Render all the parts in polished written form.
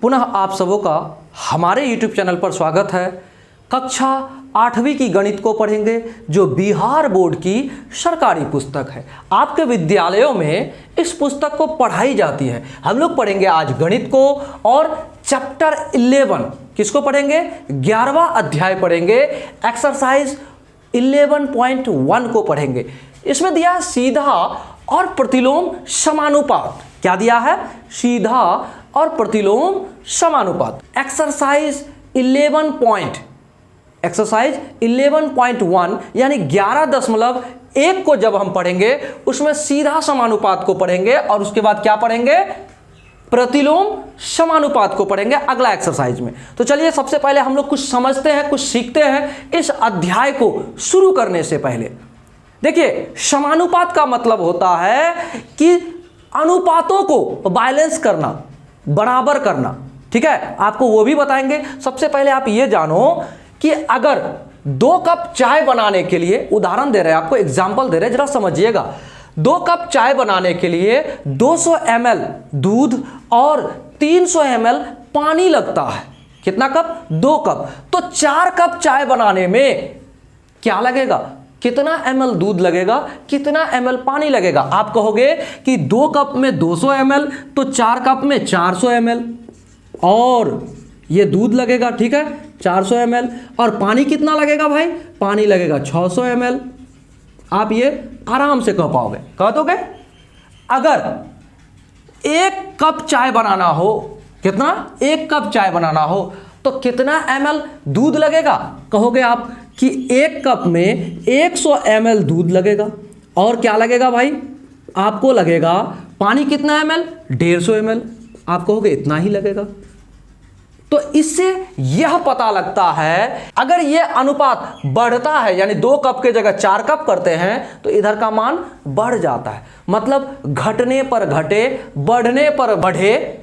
पुनः आप सबों का हमारे YouTube चैनल पर स्वागत है। कक्षा 8वीं की गणित को पढ़ेंगे जो बिहार बोर्ड की सरकारी पुस्तक है। आपके विद्यालयों में इस पुस्तक को पढ़ाई जाती है। हम लोग पढ़ेंगे आज गणित को और चैप्टर 11 किसको पढ़ेंगे, 11वां अध्याय पढ़ेंगे, एक्सरसाइज 11.1 को पढ़ेंगे। इसमें दिया है सीधा और प्रतिलोम समानुपात। क्या दिया है? सीधा और प्रतिलोम समानुपात। एक्सरसाइज 11.1 यानी 11.1 को जब हम पढ़ेंगे उसमें सीधा समानुपात को पढ़ेंगे और उसके बाद क्या पढ़ेंगे, प्रतिलोम समानुपात को पढ़ेंगे अगला एक्सरसाइज में। तो चलिए सबसे पहले हम लोग कुछ समझते हैं, कुछ सीखते हैं इस अध्याय को शुरू करने से पहले। देखिए, समानुपात का मतलब होता है कि अनुपातों को बैलेंस करना, बराबर करना। ठीक है, आपको वो भी बताएंगे। सबसे पहले आप ये जानो कि अगर 2 कप चाय बनाने के लिए, उदाहरण दे रहे हैं आपको, एग्जाम्पल दे रहे हैं, जरा समझिएगा। 2 कप चाय बनाने के लिए 200 ml दूध और 300 ml पानी लगता है। कितना कप? 2 कप। तो 4 कप चाय बनाने में क्या लगेगा, कितना ml दूध लगेगा, कितना ml पानी लगेगा? आप कहोगे कि 2 कप में 200 ml तो 4 कप में 400 ml और ये दूध लगेगा, ठीक है, 400 ml। और पानी कितना लगेगा भाई? पानी लगेगा 600 ml। आप ये आराम से कह पाओगे, कह दोगे। अगर 1 कप चाय बनाना हो, कितना? 1 कप चाय बनाना हो तो कितना ml दूध लगेगा? कहोगे आप कि 1 कप में 100 ml दूध लगेगा। और क्या लगेगा भाई? आपको लगेगा पानी कितना ml? 150 ml। आप कहोगे इतना ही लगेगा। तो इससे यह पता लगता है अगर यह अनुपात बढ़ता है, यानी 2 कप के जगह 4 कप करते हैं तो इधर का मान बढ़ जाता है। मतलब घटने पर घटे, बढ़ने पर बढ़े,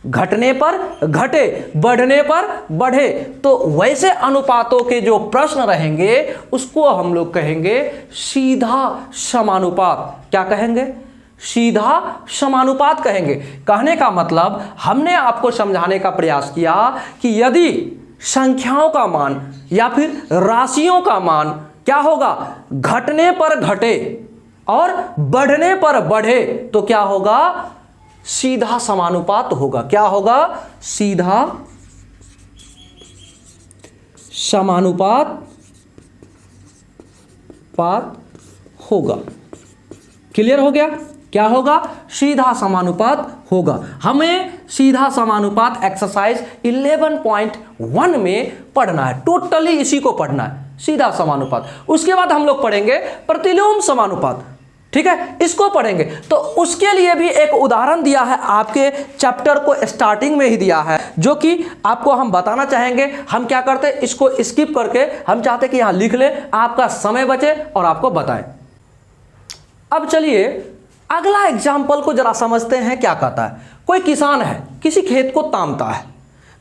घटने पर घटे, बढ़ने पर बढ़े। तो वैसे अनुपातों के जो प्रश्न रहेंगे उसको हम लोग कहेंगे सीधा समानुपात। क्या कहेंगे? सीधा समानुपात कहेंगे। कहने का मतलब हमने आपको समझाने का प्रयास किया कि यदि संख्याओं का मान या फिर राशियों का मान क्या होगा, घटने पर घटे और बढ़ने पर बढ़े तो क्या होगा, सीधा समानुपात होगा। क्या होगा? सीधा समानुपात होगा। क्लियर हो गया? क्या होगा? सीधा समानुपात होगा। हमें सीधा समानुपात एक्सरसाइज 11.1 में पढ़ना है, टोटली इसी को पढ़ना है, सीधा समानुपात। उसके बाद हम लोग पढ़ेंगे प्रतिलोम समानुपात। ठीक है, इसको पढ़ेंगे। तो उसके लिए भी एक उदाहरण दिया है, आपके चैप्टर को स्टार्टिंग में ही दिया है, जो कि आपको हम बताना चाहेंगे। हम क्या करते हैं, इसको स्किप करके हम चाहते कि यहां लिख लें, आपका समय बचे और आपको बताएं। अब चलिए अगला एग्जाम्पल को जरा समझते हैं। क्या कहता है, कोई किसान है, किसी खेत को तामता है।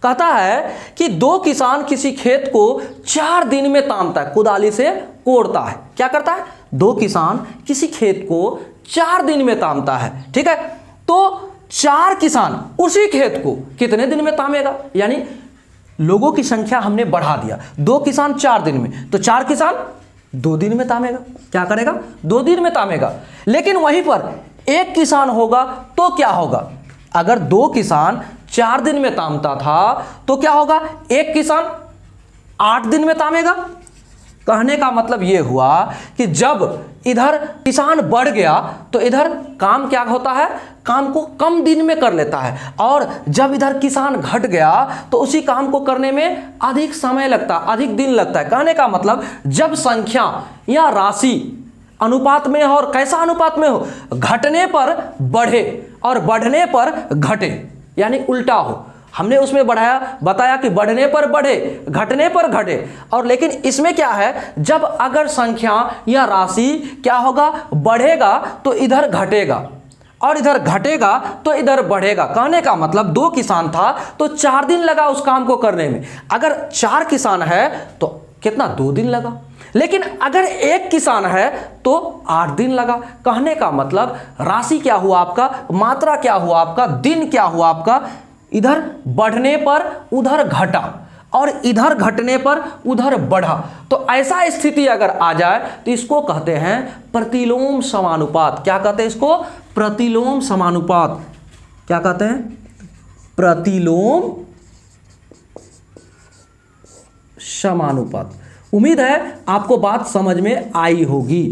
कहता है कि 2 किसान किसी खेत को 4 दिन में तामता है, कुदाली से कोड़ता है। क्या करता है? 2 किसान किसी खेत को 4 दिन में तामता है। ठीक है, तो 4 किसान उसी खेत को कितने दिन में तामेगा? यानी लोगों की संख्या हमने बढ़ा दिया। 2 किसान 4 दिन में, तो 4 किसान 2 दिन में तामेगा। क्या करेगा? 2 दिन में तामेगा। लेकिन वहीं पर 1 किसान होगा तो क्या होगा? अगर 2 किसान 4 दिन में तामता था तो क्या होगा, 1 किसान 8 दिन में तामेगा। कहने का मतलब यह हुआ कि जब इधर किसान बढ़ गया तो इधर काम क्या होता है, काम को कम दिन में कर लेता है, और जब इधर किसान घट गया तो उसी काम को करने में अधिक समय लगता है, अधिक दिन लगता है। कहने का मतलब जब संख्या या राशि अनुपात में हो, और कैसा अनुपात में हो, घटने पर बढ़े और बढ़ने पर घटे, यानी उल्टा हो। हमने उसमें बताया कि बढ़ने पर बढ़े, घटने पर घटे। और लेकिन इसमें क्या है, जब अगर संख्या या राशि क्या होगा, बढ़ेगा तो इधर घटेगा और इधर घटेगा तो इधर बढ़ेगा। कहने का मतलब 2 किसान था तो 4 दिन लगा उस काम को करने में। अगर 4 किसान है तो कितना, 2 दिन लगा। लेकिन अगर 1 किसान है तो 8 दिन लगा। कहने का मतलब राशि क्या हुआ आपका, मात्रा क्या हुआ आपका, दिन क्या हुआ आपका, इधर बढ़ने पर उधर घटा और इधर घटने पर उधर बढ़ा, तो ऐसा स्थिति अगर आ जाए तो इसको कहते हैं प्रतिलोम समानुपात। क्या कहते हैं इसको? प्रतिलोम समानुपात। क्या कहते हैं? प्रतिलोम समानुपात। उम्मीद है आपको बात समझ में आई होगी।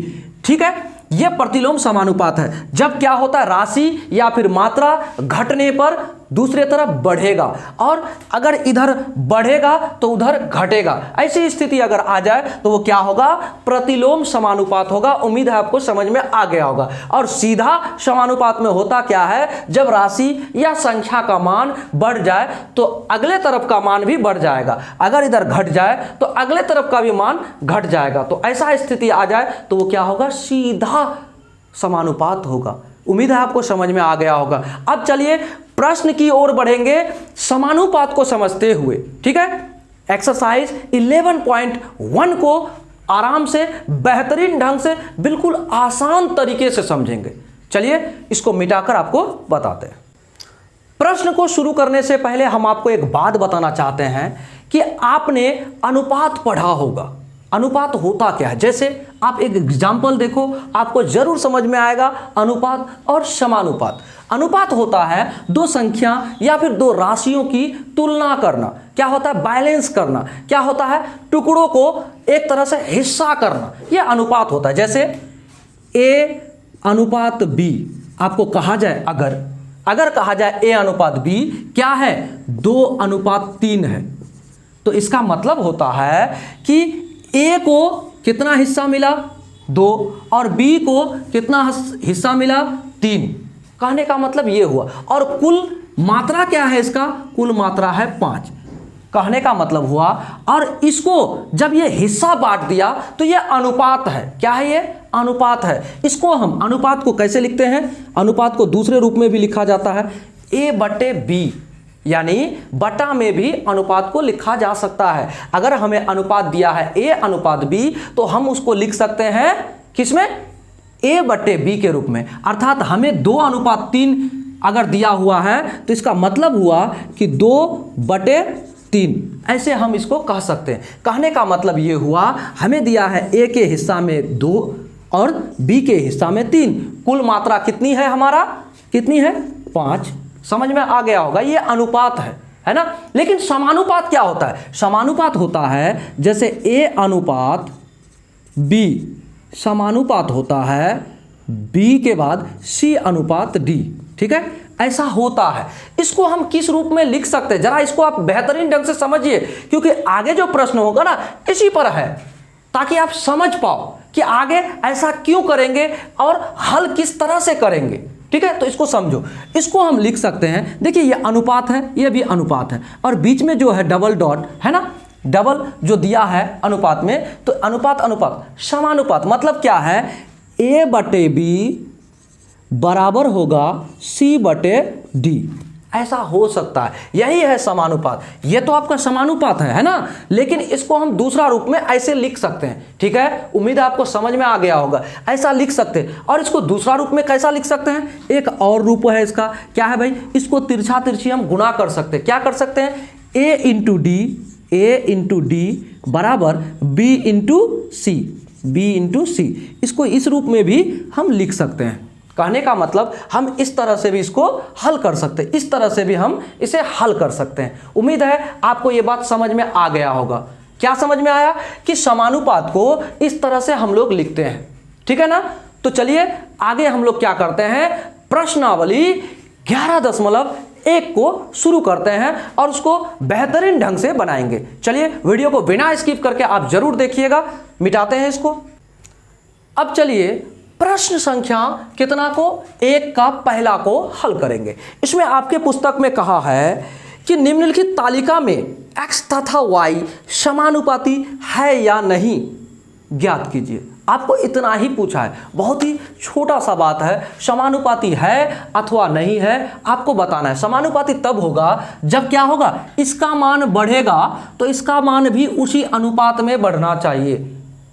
ठीक है, यह प्रतिलोम समानुपात है। जब क्या होता है, राशि या फिर मात्रा घटने पर दूसरे तरफ बढ़ेगा और अगर इधर बढ़ेगा तो उधर घटेगा, ऐसी स्थिति अगर आ जाए तो वो क्या होगा? प्रतिलोम समानुपात होगा। उम्मीद है आपको समझ में आ गया होगा। और सीधा समानुपात में होता क्या है, जब राशि या संख्या का मान बढ़ जाए तो अगले तरफ का मान भी बढ़ जाएगा, अगर इधर घट जाए तो अगले तरफ का भी मान घट जाएगा। तो ऐसा स्थिति आ जाए तो वो क्या होगा? सीधा समानुपात होगा। उम्मीद है आपको समझ में आ गया होगा। अब चलिए प्रश्न की ओर बढ़ेंगे समानुपात को समझते हुए। ठीक है, एक्सरसाइज 11.1 को आराम से, बेहतरीन ढंग से, बिल्कुल आसान तरीके से समझेंगे। चलिए इसको मिटाकर आपको बताते हैं। प्रश्न को शुरू करने से पहले हम आपको एक बात बताना चाहते हैं कि आपने अनुपात पढ़ा होगा। अनुपात होता क्या है? जैसे आप एक एग्जाम्पल देखो, आपको जरूर समझ में आएगा अनुपात और समानुपात। अनुपात होता है दो संख्या या फिर दो राशियों की तुलना करना। क्या होता है? बैलेंस करना। क्या होता है? टुकड़ों को एक तरह से हिस्सा करना, यह अनुपात होता है। जैसे A अनुपात B आपको कहा जाए, अगर कहा जाए A अनुपात B क्या है? 2 अनुपात 3 है, तो इसका मतलब होता है कि A को कितना हिस्सा मिला? 2 और B को कितना हिस्सा मिला? 3। कहने का मतलब ये हुआ। और कुल मात्रा क्या है इसका? कुल मात्रा है 5। कहने का मतलब हुआ। और इसको जब ये हिस्सा बांट दिया तो ये अनुपात है। क्या है? ये अनुपात है। इसको हम अनुपात को कैसे लिखते हैं? अनुपात को दूसरे रूप में भी लिखा जाता है, A/B, यानी बटा में भी अनुपात को लिखा जा सकता है। अगर हमें अनुपात दिया है A अनुपात B तो हम उसको लिख सकते हैं किसमें? A/B के रूप में। अर्थात हमें 2 अनुपात 3 अगर दिया हुआ है तो इसका मतलब हुआ कि 2/3, ऐसे हम इसको कह सकते हैं। कहने का मतलब ये हुआ, हमें दिया है A के हिस्सा में 2 और B के हिस्सा में 3। कुल मात्रा कितनी है हमारा? कितनी है? 5। समझ में आ गया होगा। ये अनुपात है ना। लेकिन समानुपात क्या होता है? समानुपात होता है जैसे A अनुपात B समानुपात होता है B के बाद C अनुपात D। ठीक है, ऐसा होता है। इसको हम किस रूप में लिख सकते हैं? जरा इसको आप बेहतरीन ढंग से समझिए, क्योंकि आगे जो प्रश्न होगा ना इसी पर है, ताकि आप समझ पाओ कि आगे ऐसा क्यों करेंगे और हल किस तरह से करेंगे। ठीक है, तो इसको समझो। इसको हम लिख सकते हैं, देखिए ये अनुपात है, ये भी अनुपात है, और बीच में जो है डबल डॉट है ना, डबल जो दिया है अनुपात में, तो अनुपात अनुपात समानुपात मतलब क्या है? A/B बराबर होगा C/D। ऐसा हो सकता है, यही है समानुपात। ये तो आपका समानुपात है ना। लेकिन इसको हम दूसरा रूप में ऐसे लिख सकते हैं। ठीक है, उम्मीद है आपको समझ में आ गया होगा। ऐसा लिख सकते हैं। और इसको दूसरा रूप में कैसा लिख सकते हैं? एक और रूप है इसका। क्या है भाई? इसको तिरछा तिरछी हम गुणा कर सकते हैं। क्या कर सकते हैं? A/D बराबर B/C। इसको इस रूप में भी हम लिख सकते हैं। कहने का मतलब हम इस तरह से भी इसको हल कर सकते हैं, इस तरह से भी हम इसे हल कर सकते हैं। उम्मीद है आपको ये बात समझ में आ गया होगा। क्या समझ में आया? कि समानुपात को इस तरह से हम लोग लिखते हैं। ठीक है ना। तो चलिए आगे हम लोग क्या करते हैं, प्रश्नावली 11.1 को शुरू करते हैं और उसको बेहतरीन ढंग से बनाएंगे। चलिए वीडियो को बिना स्किप करके आप जरूर देखिएगा। मिटाते हैं इसको। अब चलिए प्रश्न संख्या कितना को? 1 का पहला को हल करेंगे। इसमें आपके पुस्तक में कहा है कि निम्नलिखित तालिका में x तथा y समानुपाती है या नहीं, ज्ञात कीजिए। आपको इतना ही पूछा है, बहुत ही छोटा सा बात है। समानुपाती है अथवा नहीं है आपको बताना है। समानुपाती तब होगा जब क्या होगा, इसका मान बढ़ेगा तो इसका मान भी उसी अनुपात में बढ़ना चाहिए।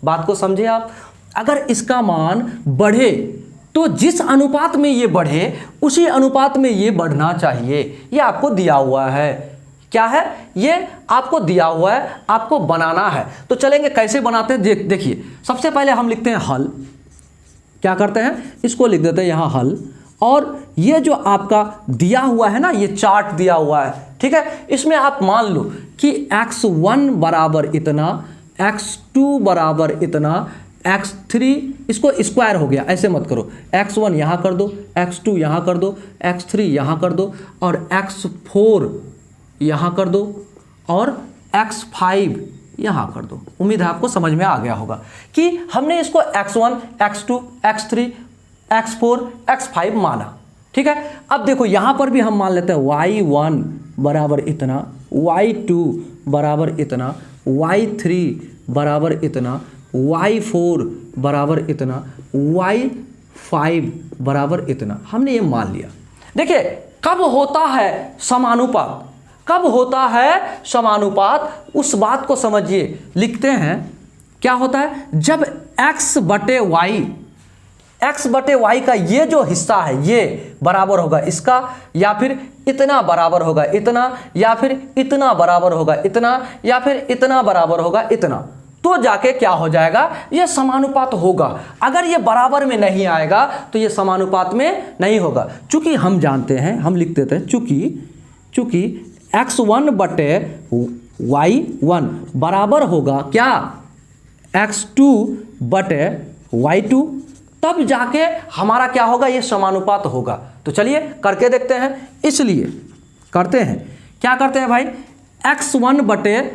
बात को समझे आप। अगर इसका मान बढ़े तो जिस अनुपात में ये बढ़े उसी अनुपात में ये बढ़ना चाहिए। ये आपको दिया हुआ है। क्या है? ये आपको दिया हुआ है, आपको बनाना है। तो चलेंगे कैसे बनाते हैं, देखिए। सबसे पहले हम लिखते हैं हल। क्या करते हैं? इसको लिख देते हैं यहाँ हल। और ये जो आपका दिया हुआ है ना, ये चार्ट दिया हुआ है, ठीक है। इसमें आप मान लो कि x1 बराबर इतना, x2 बराबर इतना, x3, इसको स्क्वायर हो गया, ऐसे मत करो। x1 यहाँ कर दो, x2 यहाँ कर दो, x3 यहाँ कर दो, और x4 यहाँ कर दो, और x5 यहाँ कर दो। उम्मीद है आपको समझ में आ गया होगा कि हमने इसको x1, x2, x3, x4, x5 माना, ठीक है। अब देखो यहाँ पर भी हम मान लेते हैं y1 बराबर इतना, y2 बराबर इतना, y3 बराबर इतना, y4 बराबर इतना, y5 बराबर इतना। हमने ये मान लिया। देखिए कब होता है समानुपात, कब होता है समानुपात, उस बात को समझिए। लिखते हैं क्या होता है, जब x बटे y, x बटे y का ये जो हिस्सा है ये बराबर होगा इसका, या फिर इतना बराबर होगा इतना, या फिर इतना बराबर होगा इतना, या फिर इतना बराबर होगा इतना, तो जाके क्या हो जाएगा, ये समानुपात होगा। अगर ये बराबर में नहीं आएगा तो ये समानुपात में नहीं होगा। चूंकि हम जानते हैं, हम लिख देते हैं चूंकि x1 बटे y1 बराबर होगा क्या, x2 बटे y2, तब जाके हमारा क्या होगा, ये समानुपात होगा। तो चलिए करके देखते हैं। इसलिए करते हैं, क्या करते हैं भाई, x1 बटे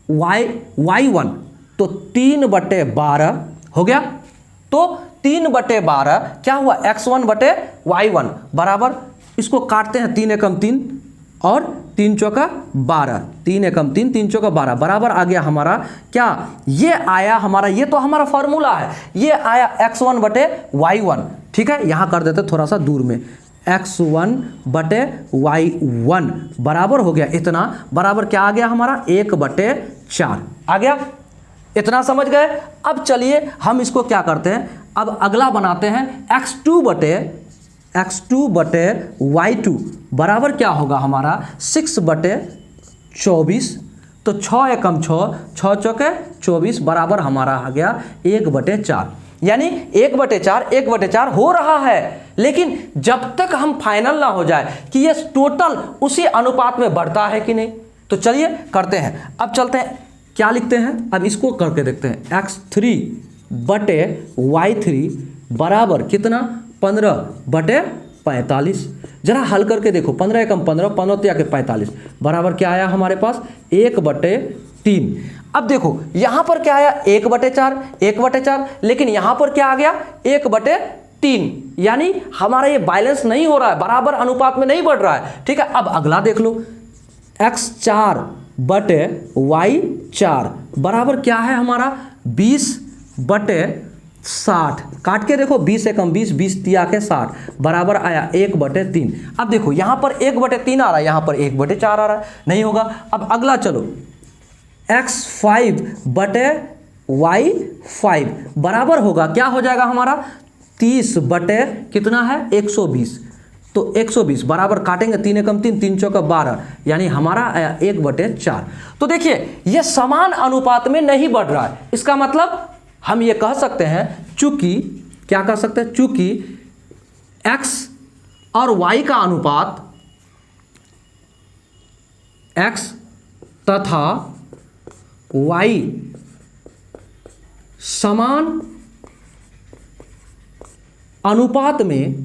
y1 तो 3/12 हो गया। तो 3/12 क्या हुआ, x1 बटे y1 बराबर, इसको काटते हैं, 3 एकम 3 और 3 चौका 12, 3 एकम 3, 3 चौका 12 बराबर आ गया हमारा क्या, ये आया हमारा, ये तो हमारा फॉर्मूला है, ये आया x1 बटे y1, ठीक है। यहाँ कर देते थोड़ा सा दूर में, x1 बटे y1 बराबर हो गया इतना, बराबर क्या आ गया हमारा, 1/4 आ गया। इतना समझ गए। अब चलिए हम इसको क्या करते हैं, अब अगला बनाते हैं, x2 बटे y2 बराबर क्या होगा हमारा, 6/24, तो 6 एकम 6, 6 चौके 24 बराबर हमारा आ गया 1/4। यानी 1/4 हो रहा है, लेकिन जब तक हम फाइनल ना हो जाए कि ये टोटल उसी अनुपात में बढ़ता है कि नहीं। तो चलिए करते हैं। अब चलते हैं, क्या लिखते हैं, अब इसको करके देखते हैं। x3 बटे y3 बराबर कितना, 15/45। जरा हल करके देखो, 15 एकम 15, 15 त्याग के 45 बराबर क्या आया हमारे पास, 1/3। अब देखो यहाँ पर क्या आया, 1/4, लेकिन यहाँ पर क्या आ गया, 1/3, यानी हमारा ये बैलेंस नहीं हो रहा है, बराबर अनुपात में नहीं बढ़ रहा है, ठीक है। अब अगला देख लो, x4 बटे y4 बराबर क्या है हमारा, 20/60। काट के देखो, 20 एकम 20, 20 तिया के 60 बराबर आया 1/3। अब देखो यहाँ पर 1/3 आ रहा है, यहाँ पर 1/4 आ रहा है, नहीं होगा। अब अगला चलो, x5 बटे y5 बराबर होगा, क्या हो जाएगा हमारा, 30 बटे कितना है, 120। तो 120 बराबर काटेंगे, 3 एकम 3, 3 चौका 12, यानी हमारा आया 1/4। तो देखिए ये समान अनुपात में नहीं बढ़ रहा है, इसका मतलब हम ये कह सकते हैं, चूंकि क्या कह सकते हैं, चूंकि x और y का अनुपात, x तथा y समान अनुपात में,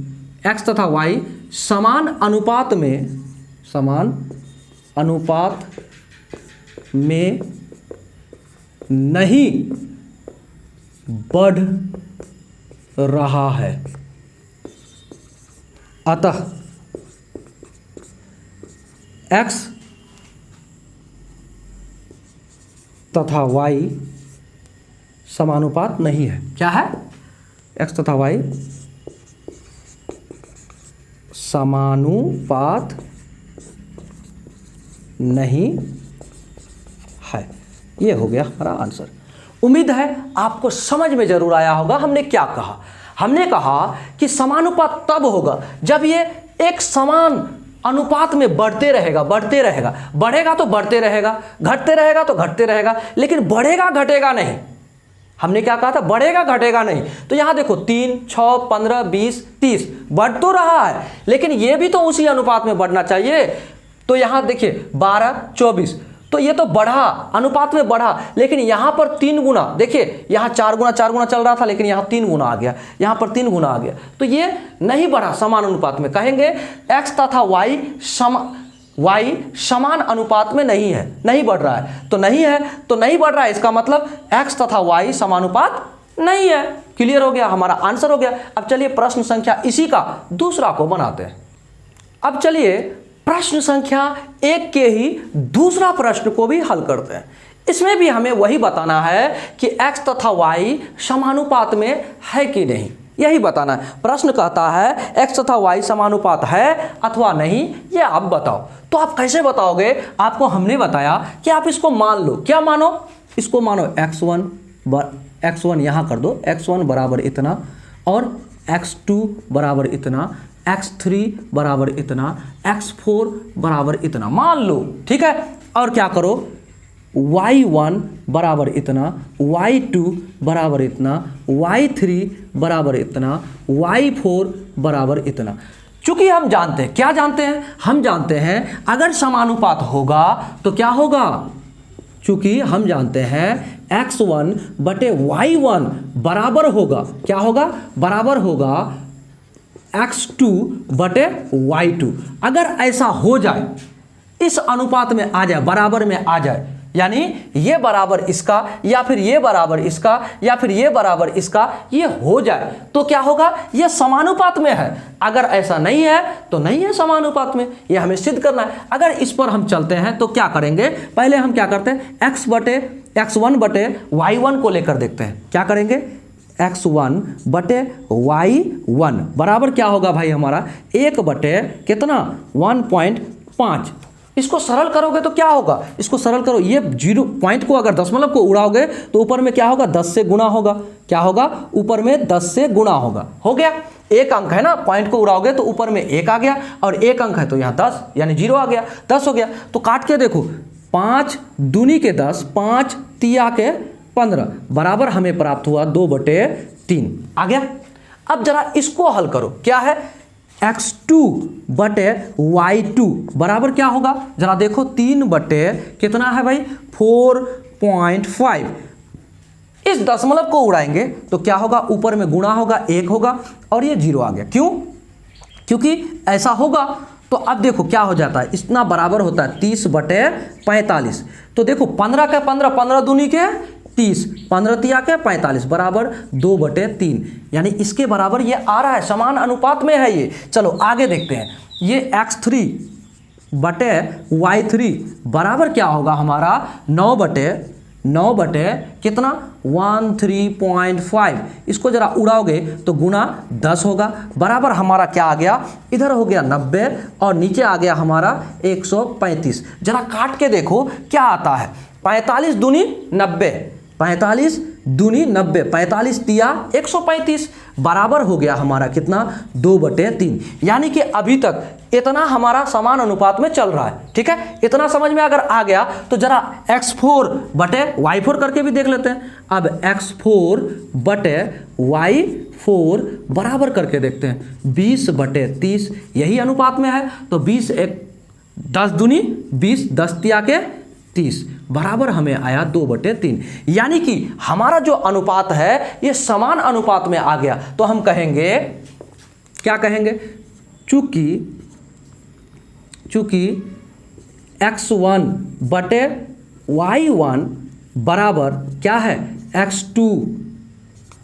x तथा y समान अनुपात में नहीं बढ़ रहा है, अतः x तथा y समानुपात नहीं है। क्या है, x तथा y समानुपात नहीं है। ये हो गया हमारा आंसर। उम्मीद है आपको समझ में जरूर आया होगा हमने क्या कहा। हमने कहा कि समानुपात तब होगा जब ये एक समान अनुपात में बढ़ते रहेगा, बढ़ेगा तो बढ़ते रहेगा, घटते रहेगा तो घटते रहेगा, लेकिन बढ़ेगा घटेगा नहीं। हमने क्या कहा था, बढ़ेगा घटेगा नहीं। तो यहां देखो 3, 6, 15, 20, 30 बढ़ तो रहा है, लेकिन ये भी तो उसी अनुपात में बढ़ना चाहिए। तो यहां देखिए 12, 24, तो ये तो बढ़ा, अनुपात में बढ़ा, लेकिन यहां पर 3 गुना, देखिए यहां 4 गुना चल रहा था, लेकिन यहां 3 गुना आ गया, यहां पर 3 गुना आ गया, तो ये नहीं बढ़ा समान अनुपात में। कहेंगे x तथा y समान अनुपात में नहीं है, नहीं बढ़ रहा है, तो नहीं है तो नहीं बढ़ रहा है, इसका मतलब x तथा y समानुपात नहीं है। क्लियर हो गया, हमारा आंसर हो गया। अब चलिए प्रश्न संख्या इसी का दूसरा को बनाते हैं। अब चलिए प्रश्न संख्या 1 के ही दूसरा प्रश्न को भी हल करते हैं। इसमें भी हमें वही बताना है कि x तथा y समानुपात में है कि नहीं, यही बताना है। प्रश्न कहता है x तथा y समानुपात है अथवा नहीं, ये आप बताओ। तो आप कैसे बताओगे? आपको हमने बताया कि आप इसको मान लो। क्या मानो? इसको मानो x1 यहाँ कर दो, x1 बराबर इतना और x2 बराबर इतना, x3 बराबर इतना, x4 बराबर इतना मान लो, ठीक है। और क्या करो, y1 बराबर इतना, y2 बराबर इतना, y3 बराबर इतना, y4 बराबर इतना। चूंकि हम जानते हैं, क्या जानते हैं? हम जानते हैं अगर समानुपात होगा तो क्या होगा? चूंकि हम जानते हैं x1 बटे y1 बराबर होगा, क्या होगा? बराबर होगा x2 बटे y2। अगर ऐसा हो जाए, इस अनुपात में आ जाए, बराबर में आ जाए, यानी ये बराबर इसका या फिर ये बराबर इसका या फिर ये बराबर इसका, ये हो जाए तो क्या होगा? ये समानुपात में है। अगर ऐसा नहीं है तो नहीं है समानुपात में, ये हमें सिद्ध करना है। अगर इस पर हम चलते हैं तो क्या करेंगे? पहले हम क्या करते हैं, x1 बटे y1 को लेकर देखते हैं। क्या करेंगे? x1 बटे y1 बराबर क्या होगा भाई हमारा? 1 बटे कितना? 1.5। इसको सरल करोगे तो क्या होगा? इसको सरल करो, ये 0 पॉइंट को अगर दशमलव को उड़ाओगे तो ऊपर में क्या होगा? 10 से गुना होगा। क्या होगा? ऊपर में 10 से गुना होगा। हो गया, एक अंक है ना, पॉइंट को उड़ाओगे तो ऊपर में 1 आ गया, और एक अंक है तो यहाँ 10 यानी 0 आ गया, 10 हो गया। तो काट के देखो, 5 दूनी के 10, 5 तिया के 15 बराबर हमें प्राप्त हुआ 2/3 आ गया। अब जरा इसको हल करो, क्या है? x2 बटे y2 बराबर क्या होगा? जरा देखो, 3 बटे कितना है भाई? 4.5। इस दशमलव को उड़ाएंगे तो क्या होगा? ऊपर में गुणा होगा, 1 होगा, और ये 0 आ गया। क्यों? क्योंकि ऐसा होगा। तो अब देखो क्या हो जाता है, इतना बराबर होता है 30 बटे 45। तो देखो 15 के 15, 15 दूनी के 30, 15 तिया के 45 बराबर 2/3, यानी इसके बराबर ये आ रहा है, समान अनुपात में है ये। चलो आगे देखते हैं, ये x3 बटे y3 बराबर क्या होगा हमारा? 9 बटे कितना? 13.5। इसको जरा उड़ाओगे तो गुना 10 होगा, बराबर हमारा क्या आ गया? इधर हो गया 90 और नीचे आ गया हमारा 135। जरा काट के देखो क्या आता है। 45 दूनी 90, 45 दूनी 90, 45 तिया 135 बराबर हो गया हमारा कितना? 2/3। यानी कि अभी तक इतना हमारा समान अनुपात में चल रहा है, ठीक है। इतना समझ में अगर आ गया तो जरा x4 बटे y4 करके भी देख लेते हैं। अब x4 बटे y4 बराबर करके देखते हैं, 20/30 यही अनुपात में है। तो 20 1 10 दूनी 20, 10 तिया के 30 बराबर हमें आया 2/3। यानी कि हमारा जो अनुपात है ये समान अनुपात में आ गया। तो हम कहेंगे, क्या कहेंगे? चूंकि x1 बटे y1 बराबर क्या है? x2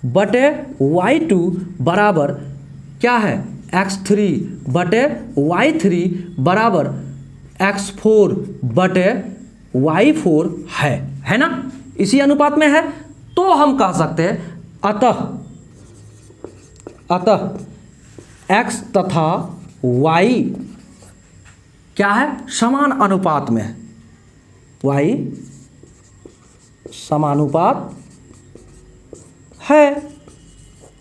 बटे y2 बराबर क्या है? x3 बटे y3 बराबर x4 बटे y4 है ना, इसी अनुपात में है। तो हम कह सकते हैं अतः x तथा y क्या है? समान अनुपात में है। y समानुपात है,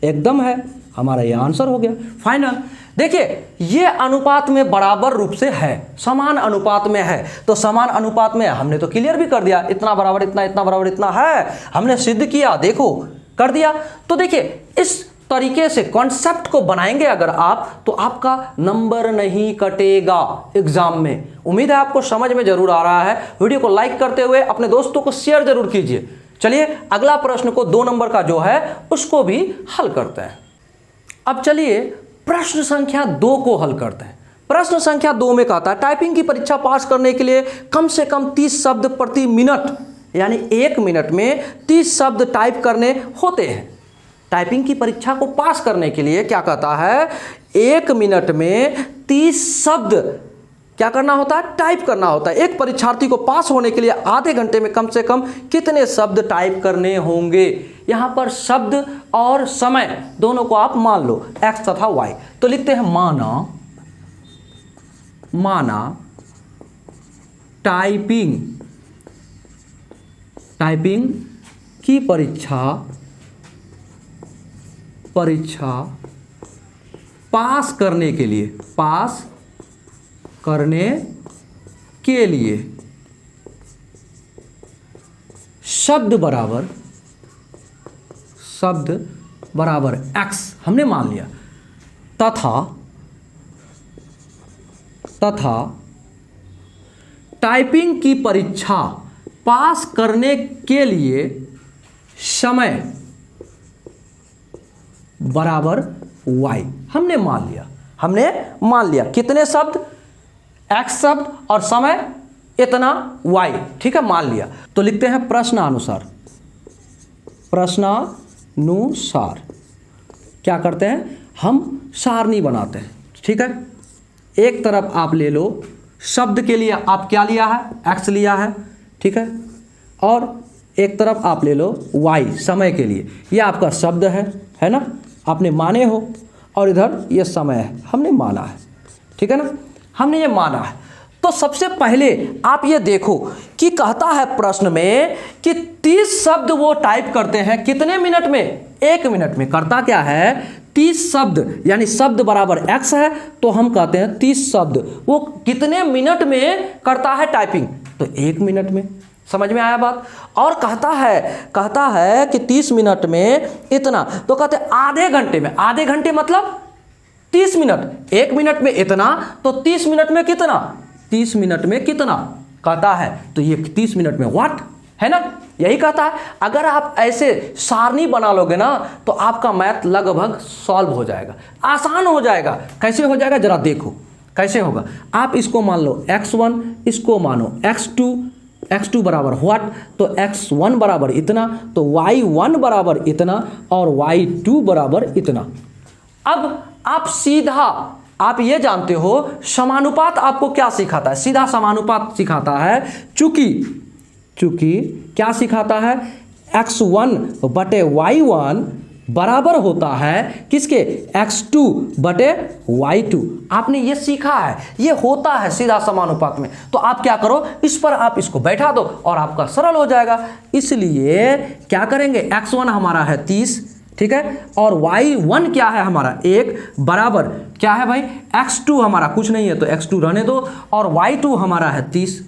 एकदम है। हमारा ये आंसर हो गया फाइनल। देखिए ये अनुपात में बराबर रूप से है, समान अनुपात में है, तो समान अनुपात में हमने तो क्लियर भी कर दिया, इतना बराबर इतना, इतना बराबर इतना है, हमने सिद्ध किया, देखो कर दिया। तो देखिए इस तरीके से कॉन्सेप्ट को बनाएंगे अगर आप, तो आपका नंबर नहीं कटेगा एग्जाम में। उम्मीद है आपको समझ में जरूर आ रहा है। वीडियो को लाइक करते हुए अपने दोस्तों को शेयर जरूर कीजिए। चलिए अगला प्रश्न को 2 नंबर का जो है उसको भी हल करते हैं। अब चलिए प्रश्न संख्या 2 को हल करते हैं। प्रश्न संख्या 2 में कहता है टाइपिंग की परीक्षा पास करने के लिए कम से कम 30 शब्द प्रति मिनट, यानी 1 मिनट में 30 शब्द टाइप करने होते हैं। टाइपिंग की परीक्षा को पास करने के लिए क्या कहता है, 1 मिनट में 30 शब्द क्या करना होता है, टाइप करना होता है। एक परीक्षार्थी को पास होने के लिए आधे घंटे में कम से कम कितने शब्द टाइप करने होंगे। यहां पर शब्द और समय दोनों को आप मान लो, x तथा y। तो लिखते हैं माना टाइपिंग की परीक्षा पास करने के लिए शब्द बराबर x हमने मान लिया, तथा टाइपिंग की परीक्षा पास करने के लिए समय बराबर y हमने मान लिया। कितने शब्द, x शब्द और समय इतना y, ठीक है, मान लिया। तो लिखते हैं प्रश्नानुसार क्या करते हैं, हम सारणी बनाते हैं, ठीक है। एक तरफ आप ले लो, शब्द के लिए आप क्या लिया है, x लिया है, ठीक है, और एक तरफ आप ले लो y समय के लिए, यह आपका शब्द है ना, आपने माने हो, और इधर ये समय है, हमने माना है, ठीक है ना, हमने ये माना है। तो सबसे पहले आप ये देखो कि कहता है प्रश्न में कि 30 शब्द वो टाइप करते हैं कितने मिनट में, 1 मिनट में। करता क्या है, 30 शब्द, यानी शब्द बराबर x है, तो हम कहते हैं 30 शब्द वो कितने मिनट में करता है टाइपिंग, तो 1 मिनट में। समझ में आया बात। और कहता है कि 30 मिनट में इतना, तो कहते हैं आधे घंटे में, आधे घंटे मतलब 30 मिनट, 1 मिनट में इतना, तो 30 मिनट में कितना, 30 मिनट में कितना कहता है, तो ये 30 मिनट में व्हाट है ना, यही कहता है। अगर आप ऐसे सारणी बना लोगे ना, तो आपका मैथ लगभग सॉल्व हो जाएगा, आसान हो जाएगा। कैसे हो जाएगा जरा देखो कैसे होगा। आप इसको मान लो x1, इसको मानो x2 बराबर व्हाट, तो x1 बराबर इतना, तो y1 बराबर इतना, और y2 बराबर इतना। अब आप सीधा, आप ये जानते हो समानुपात आपको क्या सिखाता है, सीधा समानुपात सिखाता है। चूंकि क्या सिखाता है, x1 बटे y1 बराबर होता है किसके, x2 बटे y2। आपने ये सीखा है, ये होता है सीधा समानुपात में। तो आप क्या करो, इस पर आप इसको बैठा दो और आपका सरल हो जाएगा। इसलिए क्या करेंगे, x1 हमारा है 30, ठीक है, और y1 क्या है हमारा 1 बराबर क्या है भाई, x2 हमारा कुछ नहीं है, तो x2 रहने दो, और y2 हमारा है 30,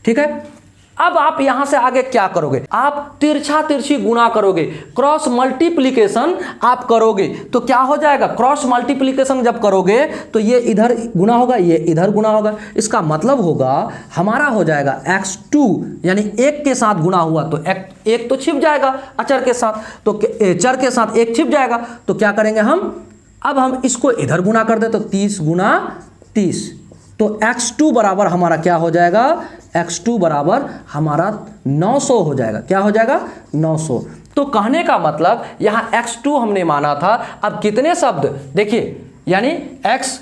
ठीक है। अब आप यहां से आगे क्या करोगे, आप तिरछी गुणा करोगे, क्रॉस मल्टीप्लिकेशन आप करोगे, तो क्या हो जाएगा, क्रॉस मल्टीप्लिकेशन जब करोगे तो ये इधर गुणा होगा, ये इधर गुणा होगा। इसका मतलब होगा हमारा हो जाएगा x2, यानी 1 के साथ गुणा हुआ तो 1 तो छिप जाएगा अचर के साथ, तो चर के साथ 1 छिप जाएगा, तो क्या करेंगे हम, अब हम इसको इधर गुणा कर दे, तो 30 गुणा 30, तो x2 बराबर हमारा क्या हो जाएगा, x2 बराबर हमारा 900 हो जाएगा। क्या हो जाएगा, 900। तो कहने का मतलब यहाँ x2 हमने माना था, अब कितने शब्द देखिए, यानी x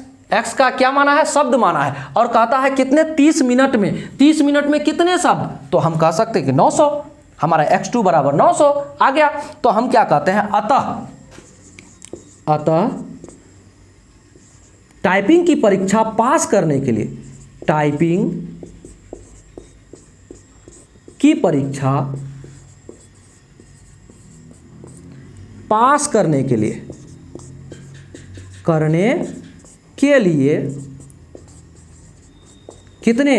का क्या माना है, शब्द माना है, और कहता है कितने, 30 मिनट में, 30 मिनट में कितने शब्द, तो हम कह सकते हैं कि 900, हमारा x2 बराबर 900 आ गया। तो हम क्या कहते हैं, अतः टाइपिंग की परीक्षा पास करने के लिए, टाइपिंग की परीक्षा पास करने के लिए करने के लिए कितने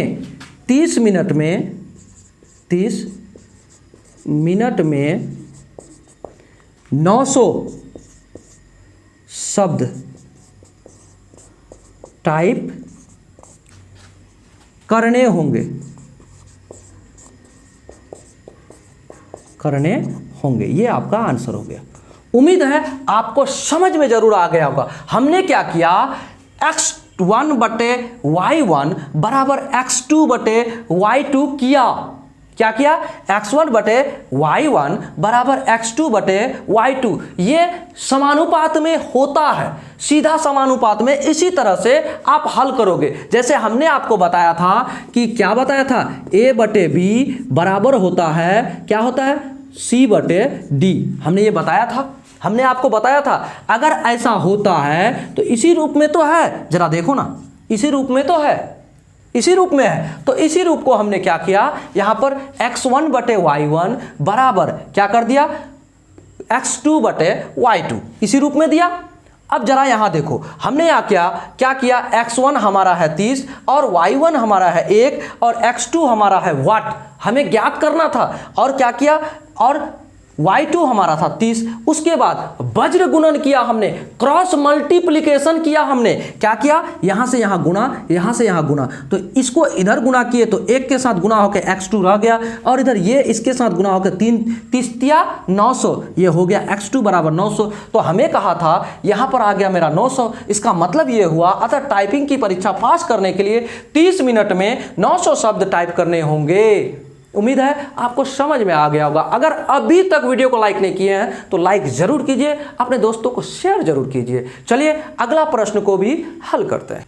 30 मिनट में 900 शब्द टाइप करने होंगे। ये आपका आंसर हो गया। उम्मीद है आपको समझ में जरूर आ गया होगा। हमने क्या किया, x1 बटे y1 बराबर x2 बटे y2 किया। क्या किया, x1 बटे y1 बराबर x2 बटे y2। ये समानुपात में होता है, सीधा समानुपात में। इसी तरह से आप हल करोगे। जैसे हमने आपको बताया था कि क्या बताया था, a बटे b बराबर होता है, क्या होता है, c बटे d। हमने ये बताया था, हमने आपको बताया था। अगर ऐसा होता है तो इसी रूप में तो है, जरा देखो ना, इसी रूप में तो है, इसी रूप में है। तो इसी रूप को हमने क्या किया, यहां पर x1 बटे y1 बराबर क्या कर दिया, x2 बटे y2, इसी रूप में दिया। अब जरा यहां देखो, हमने यहाँ क्या किया, x1 हमारा है 30 और y1 हमारा है 1 और x2 हमारा है वाट, हमें ज्ञात करना था। और क्या किया, और y2 हमारा था 30। उसके बाद वज्र गुणन किया हमने, क्रॉस मल्टीप्लिकेशन किया हमने। क्या किया, यहां से यहां गुणा, यहां से यहां गुणा, तो इसको इधर गुणा किए तो 1 के साथ गुणा होकर x2 रह गया, और इधर ये इसके साथ गुणा होकर 3 900, ये हो गया x2 बराबर 900। तो हमें कहा था, यहां पर आ गया मेरा 900। इसका मतलब ये हुआ, अतः टाइपिंग की परीक्षा पास करने के लिए 30 मिनट में 900 शब्द टाइप करने होंगे। उम्मीद है आपको समझ में आ गया होगा। अगर अभी तक वीडियो को लाइक नहीं किए हैं तो लाइक जरूर कीजिए, अपने दोस्तों को शेयर जरूर कीजिए। चलिए अगला प्रश्न को भी हल करते हैं।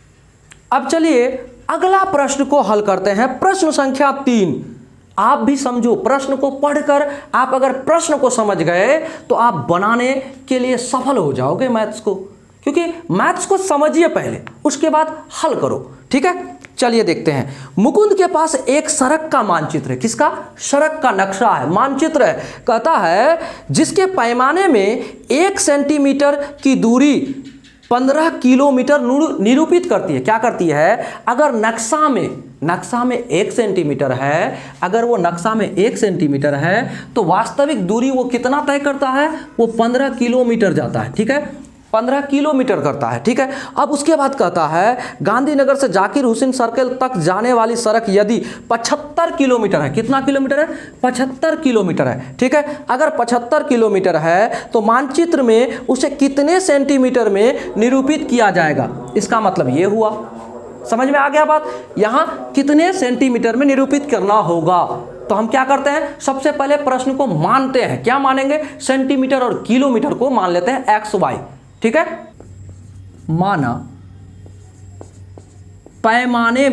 अब चलिए अगला प्रश्न को हल करते हैं, प्रश्न संख्या 3। आप भी समझो, प्रश्न को पढ़कर आप अगर प्रश्न को समझ गए तो आप बनाने के लिए सफल हो जाओगे मैथ्स को, क्योंकि मैथ्स को समझिए पहले, उसके बाद हल करो। ठीक है, चलिए देखते हैं। मुकुंद के पास एक सड़क का मानचित्र है। किसका, सड़क का नक्शा है, मानचित्र है। कहता है जिसके पैमाने में 1 सेंटीमीटर की दूरी 15 किलोमीटर निरूपित करती है। क्या करती है, अगर नक्शा में 1 सेंटीमीटर है, अगर वो नक्शा में 1 सेंटीमीटर है तो वास्तविक दूरी वो कितना तय करता है, वो 15 किलोमीटर जाता है। ठीक है, 15 किलोमीटर करता है। ठीक है, अब उसके बाद कहता है गांधीनगर से जाकिर हुसैन सर्कल तक जाने वाली सड़क यदि 75 किलोमीटर है, कितना किलोमीटर है, 75 किलोमीटर है। ठीक है, अगर 75 किलोमीटर है तो मानचित्र में उसे कितने सेंटीमीटर में निरूपित किया जाएगा। इसका मतलब ये हुआ, समझ में आ गया बात, यहां कितने सेंटीमीटर में निरूपित करना होगा। तो हम क्या करते हैं, सबसे पहले प्रश्न को मानते हैं। क्या मानेंगे, सेंटीमीटर और किलोमीटर को मान लेते हैं एक्स वाई। ठीक है, माना पैमाने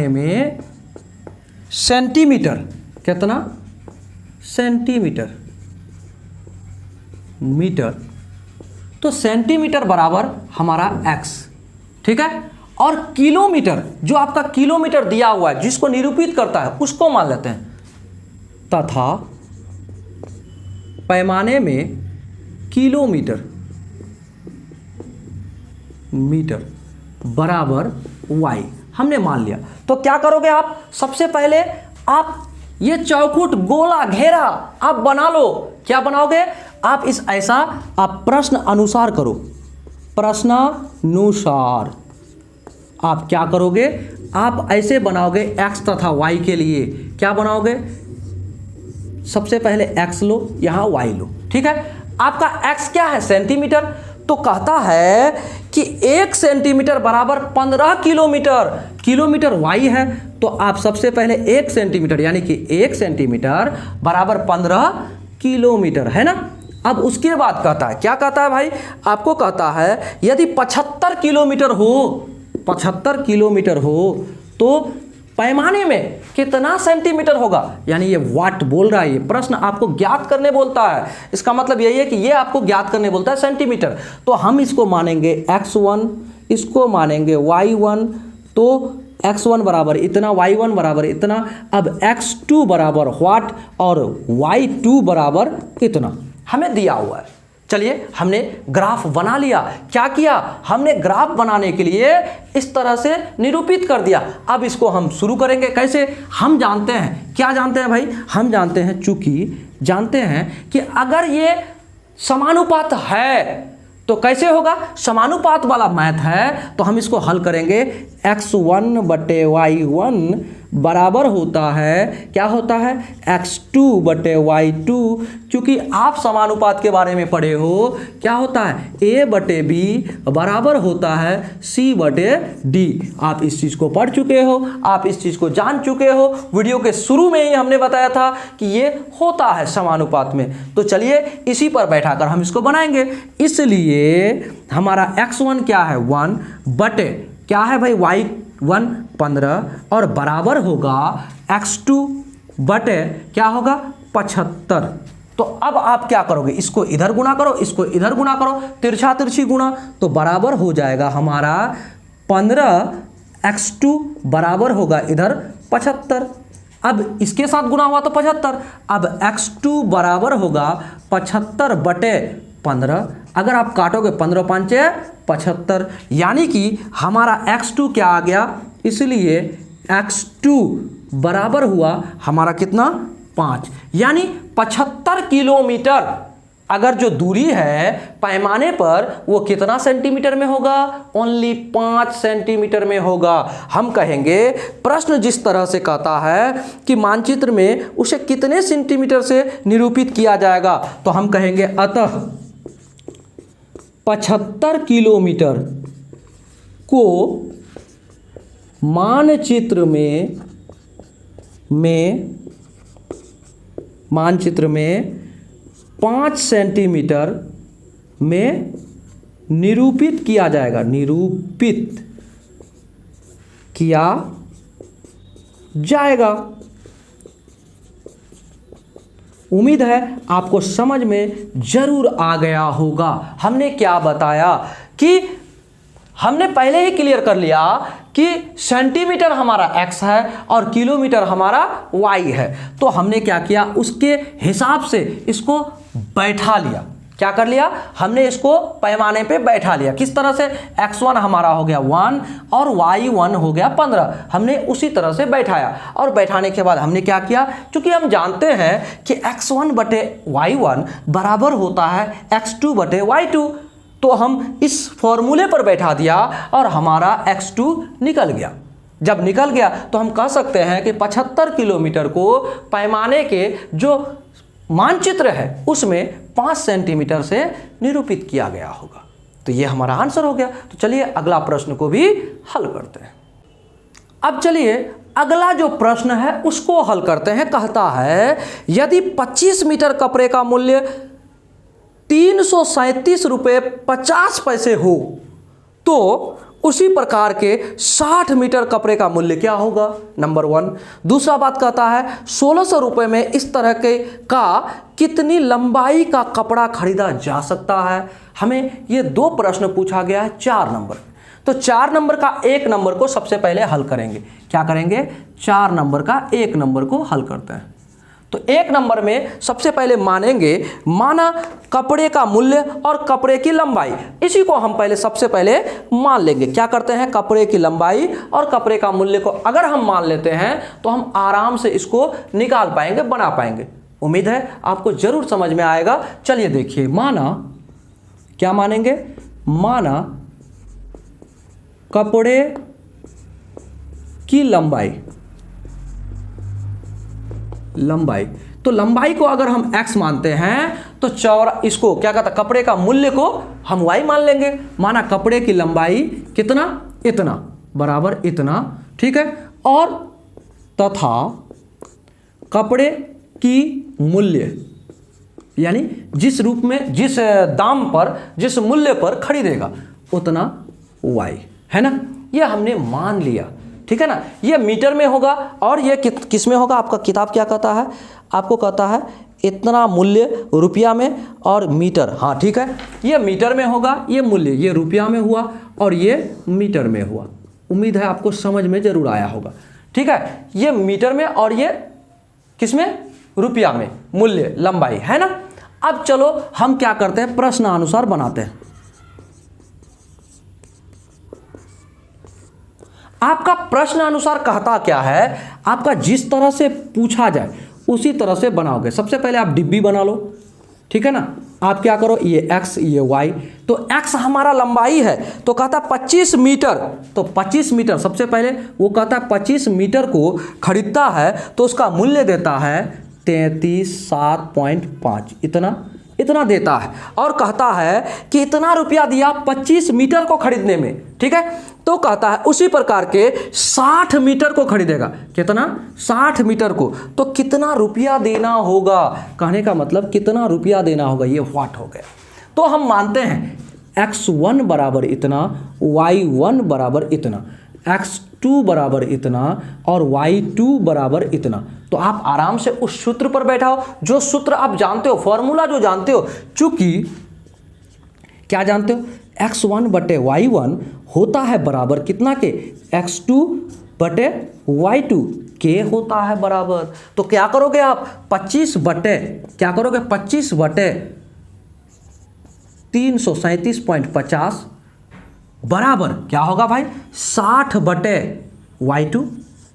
में सेंटीमीटर, कितना सेंटीमीटर मीटर, तो सेंटीमीटर बराबर हमारा x। ठीक है, और किलोमीटर, जो आपका किलोमीटर दिया हुआ है जिसको निरूपित करता है उसको मान लेते हैं, तथा पैमाने में किलोमीटर मीटर बराबर y हमने मान लिया। तो क्या करोगे आप, सबसे पहले आप ये चौखुट गोला घेरा आप बना लो। क्या बनाओगे आप, इस ऐसा आप प्रश्न अनुसार करो, प्रश्नानुसार आप क्या करोगे, आप ऐसे बनाओगे x तथा y के लिए। क्या बनाओगे, सबसे पहले x लो, यहां y लो। ठीक है, आपका x क्या है, सेंटीमीटर। तो कहता है कि 1 सेंटीमीटर बराबर 15 किलोमीटर, किलोमीटर y है। तो आप सबसे पहले 1 सेंटीमीटर, यानी कि 1 सेंटीमीटर बराबर 15 किलोमीटर है ना। अब उसके बाद कहता है, क्या कहता है भाई, आपको कहता है यदि 75 किलोमीटर हो, 75 किलोमीटर हो तो पैमाने में कितना सेंटीमीटर होगा, यानी ये वाट बोल रहा है। ये प्रश्न आपको ज्ञात करने बोलता है, इसका मतलब यही है कि ये आपको ज्ञात करने बोलता है सेंटीमीटर। तो हम इसको मानेंगे x1, इसको मानेंगे y1, तो x1 बराबर इतना, y1 बराबर इतना। अब x2 बराबर वाट और y2 बराबर इतना हमें दिया हुआ है। चलिए हमने ग्राफ बना लिया। क्या किया हमने? ग्राफ बनाने के लिए इस तरह से निरूपित कर दिया। अब इसको हम शुरू करेंगे। कैसे? हम जानते हैं, क्या जानते हैं भाई? हम जानते हैं, चूंकि जानते हैं कि अगर ये समानुपात है तो कैसे होगा? समानुपात वाला मैथ है तो हम इसको हल करेंगे। x1 बटे y1 बराबर होता है, क्या होता है? x2 बटे y2। क्योंकि आप समानुपात के बारे में पढ़े हो, क्या होता है? a बटे b बराबर होता है c बटे d। आप इस चीज़ को पढ़ चुके हो, आप इस चीज़ को जान चुके हो। वीडियो के शुरू में ही हमने बताया था कि ये होता है समानुपात में। तो चलिए इसी पर बैठाकर हम इसको बनाएंगे। इसलिए हमारा x1 क्या है? 1 बटे क्या है भाई? y1 15 और बराबर होगा x2 बटे क्या होगा? 75। तो अब आप क्या करोगे? इसको इधर गुणा करो, इसको इधर गुणा करो, तिरछा तिरछी गुणा, तो बराबर हो जाएगा हमारा 15 x2 बराबर होगा इधर 75। अब इसके साथ गुणा हुआ तो 75। अब x2 बराबर होगा 75 बटे 15। अगर आप काटोगे 15 5 75, यानी कि हमारा x2 क्या आ गया? इसलिए x2 बराबर हुआ हमारा कितना? 5। यानी 75 किलोमीटर अगर जो दूरी है पैमाने पर वो कितना सेंटीमीटर में होगा? ओनली 5 सेंटीमीटर में होगा। हम कहेंगे प्रश्न जिस तरह से कहता है कि मानचित्र में उसे कितने सेंटीमीटर से निरूपित किया जाएगा, तो हम कहेंगे अतः 75 किलोमीटर को मानचित्र में 5 सेंटीमीटर में निरूपित किया जाएगा, निरूपित किया जाएगा। उम्मीद है आपको समझ में जरूर आ गया होगा। हमने क्या बताया कि हमने पहले ही क्लियर कर लिया कि सेंटीमीटर हमारा x है और किलोमीटर हमारा y है। तो हमने क्या किया? उसके हिसाब से इसको बैठा लिया। क्या कर लिया? हमने इसको पैमाने पे बैठा लिया। किस तरह से? x1 हमारा हो गया 1 और y1 हो गया 15। हमने उसी तरह से बैठाया और बैठाने के बाद हमने क्या किया? क्योंकि हम जानते हैं कि x1 बटे y1 बराबर होता है x2 बटे y2, तो हम इस फॉर्मूले पर बैठा दिया और हमारा x2 निकल गया। जब निकल गया तो हम कह सकते हैं कि 75 किलोमीटर को पैमाने के जो मानचित्र है उसमें 5 सेंटीमीटर से निरूपित किया गया होगा। तो ये हमारा आंसर हो गया। तो चलिए अगला प्रश्न को भी हल करते हैं। अब चलिए अगला जो प्रश्न है उसको हल करते हैं। कहता है यदि 25 मीटर कपड़े का मूल्य 337 रुपये 50 पैसे हो तो उसी प्रकार के 60 मीटर कपड़े का मूल्य क्या होगा? नंबर 1। दूसरा बात कहता है 1600 रुपये में इस तरह के का कितनी लंबाई का कपड़ा खरीदा जा सकता है? हमें ये 2 प्रश्न पूछा गया है 4 नंबर। तो 4 नंबर का 1 नंबर को सबसे पहले हल करेंगे। क्या करेंगे? 4 नंबर का 1 नंबर को हल करते हैं। तो 1 नंबर में सबसे पहले माना कपड़े का मूल्य और कपड़े की लंबाई, इसी को हम पहले सबसे पहले मान लेंगे। क्या करते हैं? कपड़े की लंबाई और कपड़े का मूल्य को अगर हम मान लेते हैं तो हम आराम से इसको निकाल पाएंगे, बना पाएंगे। उम्मीद है आपको जरूर समझ में आएगा। चलिए देखिए, माना क्या मानेंगे? माना कपड़े की लंबाई, तो लंबाई को अगर हम x मानते हैं तो चौड़ा, इसको क्या कहता है? कपड़े का मूल्य को हम y मान लेंगे। माना कपड़े की लंबाई कितना? इतना, बराबर इतना, ठीक है। और तथा कपड़े की मूल्य, यानी जिस रूप में, जिस दाम पर, जिस मूल्य पर खरीदेगा उतना y, है ना। ये हमने मान लिया, ठीक है ना। ये मीटर में होगा और ये किस में होगा? आपका किताब क्या कहता है? आपको कहता है इतना मूल्य रुपया में और मीटर। हाँ ठीक है, ये मीटर में होगा, ये मूल्य ये रुपया में हुआ और ये मीटर में हुआ। उम्मीद है आपको समझ में जरूर आया होगा, ठीक है। ये मीटर में और ये किस में? रुपया में, मूल्य लंबाई, है ना। अब चलो हम क्या करते हैं, प्रश्नानुसार बनाते हैं। आपका प्रश्न अनुसार कहता क्या है, आपका जिस तरह से पूछा जाए उसी तरह से बनाओगे। सबसे पहले आप डिब्बी बना लो, ठीक है ना। आप क्या करो, ये x ये y, तो x हमारा लंबाई है तो कहता 25 मीटर, तो 25 मीटर सबसे पहले वो कहता है 25 मीटर को खरीदता है तो उसका मूल्य देता है 33,7.5, इतना देता है, और कहता है कि इतना रुपया दिया 25 मीटर को खरीदने में, ठीक है। तो कहता है उसी प्रकार के 60 मीटर को खरीदेगा, कितना, 60 मीटर को, तो कितना रुपया देना होगा, कहने का मतलब कितना रुपया देना होगा, ये व्हाट हो गया। तो हम मानते हैं x1 बराबर इतना, y1 बराबर इतना, x2 बराबर इतना और y2 बराबर इतना। तो आप आराम से उस सूत्र पर बैठाओ, जो सूत्र आप जानते हो, फॉर्मूला जो जानते हो, चूंकि क्या जानते हो, x1 बटे y1 होता है बराबर कितना के, x2 बटे y2 के होता है बराबर। तो क्या करोगे आप, 25 बटे क्या करोगे, 25 बटे 337.50 बराबर क्या होगा भाई, 60 बटे y2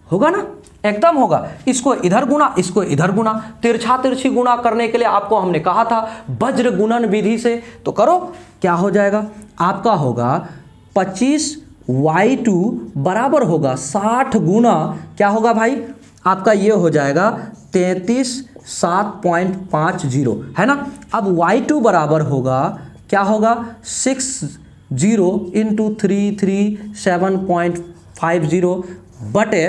होगा ना, एकदम होगा। इसको इधर गुना, इसको इधर गुना, तिरछा तिरछी गुना करने के लिए आपको हमने कहा था वज्र गुणन विधि से, तो करो, क्या हो जाएगा, आपका होगा 25y2 बराबर होगा 60 गुना क्या होगा भाई, आपका ये हो जाएगा 33,750, है ना। अब y2 बराबर होगा क्या होगा, 60 इंटू 337.50 बटे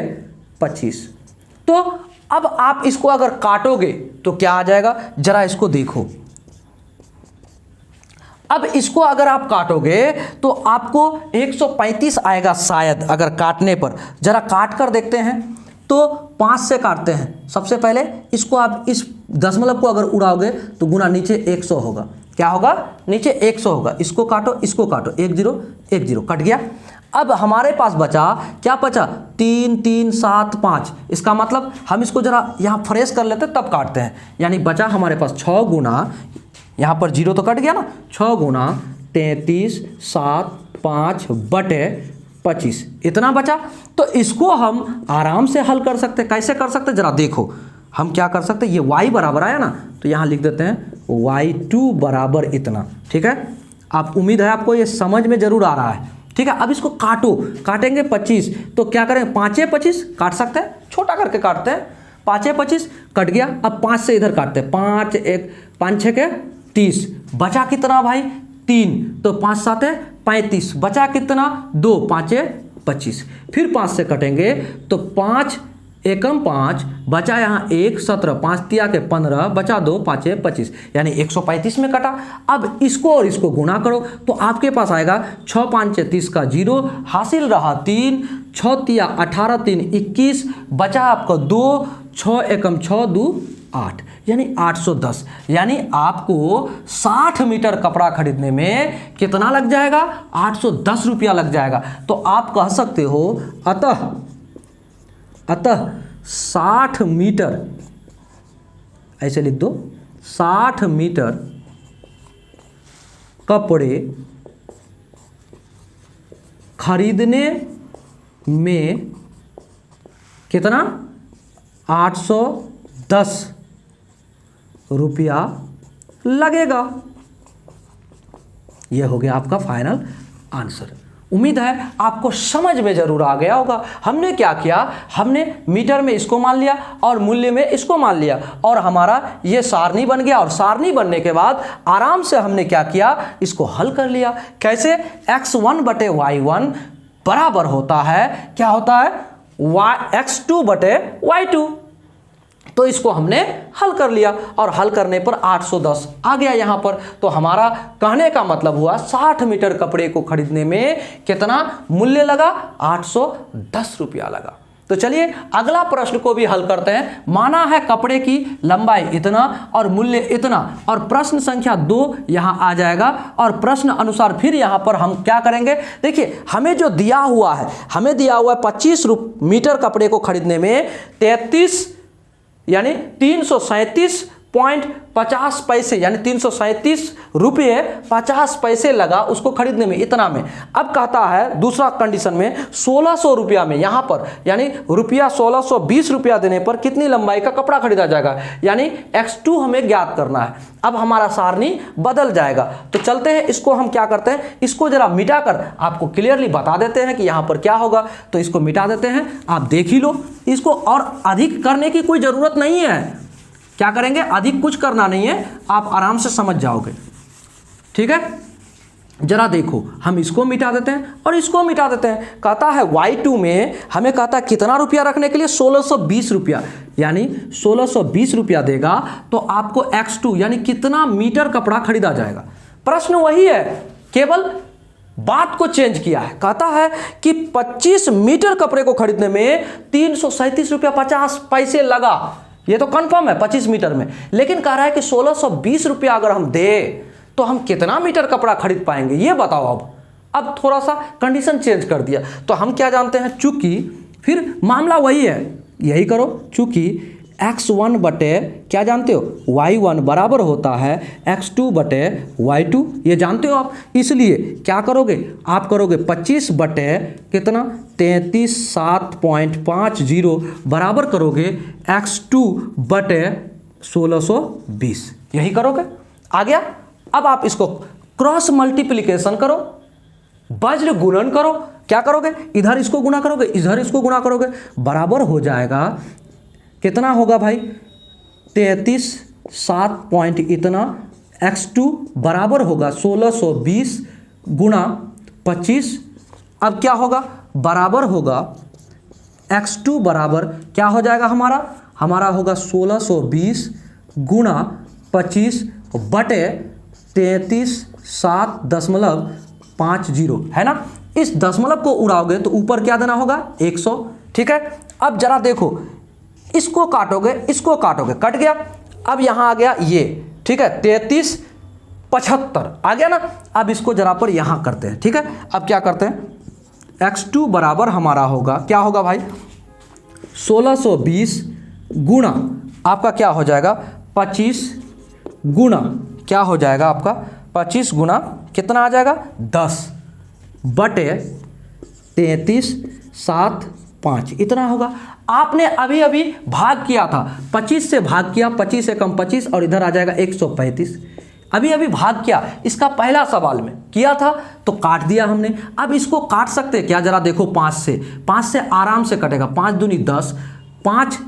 25। तो अब आप इसको अगर काटोगे तो क्या आ जाएगा, जरा इसको देखो। अब इसको अगर आप काटोगे तो आपको 135 आएगा शायद, अगर काटने पर, जरा काट कर देखते हैं। तो 5 से काटते हैं, सबसे पहले इसको आप इस दशमलव को अगर उड़ाओगे तो गुना नीचे 100 होगा, क्या होगा, नीचे 100 होगा। इसको काटो, इसको काटो, 1 0 1 0 कट गया। अब हमारे पास बचा क्या, बचा 3 3 7 5, इसका मतलब हम इसको जरा यहाँ फ्रेश कर लेते तब काटते हैं, यानी बचा हमारे पास 6 गुना, यहाँ पर 0 तो कट गया ना, 6 गुना 33,750 बटे 25, इतना बचा। तो इसको हम आराम से हल कर सकते, कैसे कर सकते, जरा देखो। हम क्या कर सकते, ये y बराबर आया ना, तो यहाँ लिख देते हैं y2 बराबर इतना, ठीक है। आप उम्मीद है आपको ये समझ में जरूर आ रहा है, ठीक है। अब इसको काटो, काटेंगे 25, तो क्या करें, 5 25 काट सकते हैं, छोटा करके काटते हैं, 5 25 कट गया। अब 5 से इधर काटते हैं, 5 1 5 6 के 30, बचा कितना भाई, 3, तो 5 7 35, बचा कितना, 2 5 25। फिर 5 से कटेंगे तो 5 एकम 5, बचा यहाँ 1 17, 5 तिया के 15, बचा 2 5 25, यानी 135 में कटा। अब इसको और इसको गुना करो तो आपके पास आएगा 6 5 30 का 0, हासिल रहा 3, 6 तिया 18 3 21, बचा आपका 2, 6 एकम 6 2 8, यानी 810। यानी आपको 60 मीटर कपड़ा खरीदने में कितना लग जाएगा, 810 रुपया लग जाएगा। तो आप कह सकते हो अतः 60 मीटर, ऐसे लिख दो, 60 मीटर कपड़े खरीदने में कितना, 810 रुपया लगेगा। यह हो गया आपका फाइनल आंसर। उम्मीद है आपको समझ में जरूर आ गया होगा। हमने क्या किया, हमने मीटर में इसको मान लिया और मूल्य में इसको मान लिया और हमारा ये सारणी बन गया। और सारणी बनने के बाद आराम से हमने क्या किया, इसको हल कर लिया। कैसे, x1 बटे y1 बराबर होता है, क्या होता है, x2 बटे y2। तो इसको हमने हल कर लिया और हल करने पर 810 आ गया यहाँ पर। तो हमारा कहने का मतलब हुआ 60 मीटर कपड़े को खरीदने में कितना मूल्य लगा, 810 रुपया लगा। तो चलिए अगला प्रश्न को भी हल करते हैं। माना है कपड़े की लंबाई इतना और मूल्य इतना, और प्रश्न संख्या 2 यहाँ आ जाएगा और प्रश्न अनुसार फिर यहाँ पर हम क्या करेंगे। देखिए हमें जो दिया हुआ है, हमें दिया हुआ है 25 मीटर कपड़े को खरीदने में 33 यानी 50 पैसे यानी 337 रुपये 50 पैसे लगा उसको खरीदने में, इतना में। अब कहता है दूसरा कंडीशन में 1600 रुपया में, यहाँ पर यानी रुपया 1620 रुपया देने पर कितनी लंबाई का कपड़ा खरीदा जाएगा, यानी x2 हमें ज्ञात करना है। अब हमारा सारणी बदल जाएगा। तो चलते हैं, इसको हम क्या करते हैं, इसको जरा मिटाकर आपको क्लियरली बता देते हैं कि यहाँ पर क्या होगा। तो इसको मिटा देते हैं, आप देख ही लो इसको, और अधिक करने की कोई ज़रूरत नहीं है। क्या करेंगे, अधिक कुछ करना नहीं है, आप आराम से समझ जाओगे। ठीक है, जरा देखो, हम इसको मिटा देते हैं और इसको मिटा देते हैं। कहता है y2 में हमें कहता है कितना रुपया रखने के लिए, 1620 रुपया, यानी 1620 रुपया देगा तो आपको x2 यानी कितना मीटर कपड़ा खरीदा जाएगा। प्रश्न वही है, केवल बात को चेंज किया है। कहता है कि 25 मीटर कपड़े को खरीदने में 337 रुपया 50 पैसे लगा, ये तो कंफर्म है 25 मीटर में, लेकिन कह रहा है कि 1620 रुपया अगर हम दे तो हम कितना मीटर कपड़ा खरीद पाएंगे, ये बताओ। अब थोड़ा सा कंडीशन चेंज कर दिया। तो हम क्या जानते हैं, चूंकि फिर मामला वही है, यही करो, चूंकि x1 बटे क्या जानते हो, y1 बराबर होता है x2 बटे y2, ये जानते हो आप। इसलिए क्या करोगे, आप करोगे 25 बटे कितना 33.750 बराबर करोगे x2 बटे 1620, यही करोगे। आ गया। अब आप इसको क्रॉस मल्टीप्लिकेशन करो, वज्र गुणन करो। क्या करोगे, इधर इसको गुणा करोगे, इधर इसको गुणा करोगे, बराबर हो जाएगा कितना होगा भाई, 33.7 पॉइंट इतना, x2 बराबर होगा 1620 गुणा 25। अब क्या होगा, बराबर होगा x2 बराबर क्या हो जाएगा हमारा होगा 1620 गुणा 25 बटे 33.750, है ना। इस दशमलव को उड़ाओगे तो ऊपर क्या देना होगा, 100। ठीक है, अब जरा देखो, इसको काटोगे, इसको काटोगे, कट गया। अब यहां आ गया ये, ठीक है, 3375 आ गया ना। अब इसको जरा पर यहां करते हैं। ठीक है, अब क्या करते हैं, x2 बराबर हमारा होगा, क्या होगा भाई, 1620 गुणा आपका क्या हो जाएगा 25 गुणा क्या हो जाएगा आपका 25 गुणा कितना आ जाएगा 10 बटे 33.75 इतना होगा। आपने अभी अभी भाग किया था, 25 से भाग किया, 25 एकम 25 और इधर आ जाएगा 135। अभी अभी भाग किया, इसका पहला सवाल में किया था तो काट दिया हमने। अब इसको काट सकते हैं क्या, जरा देखो, 5 से आराम से कटेगा, 5 दूनी 10, 5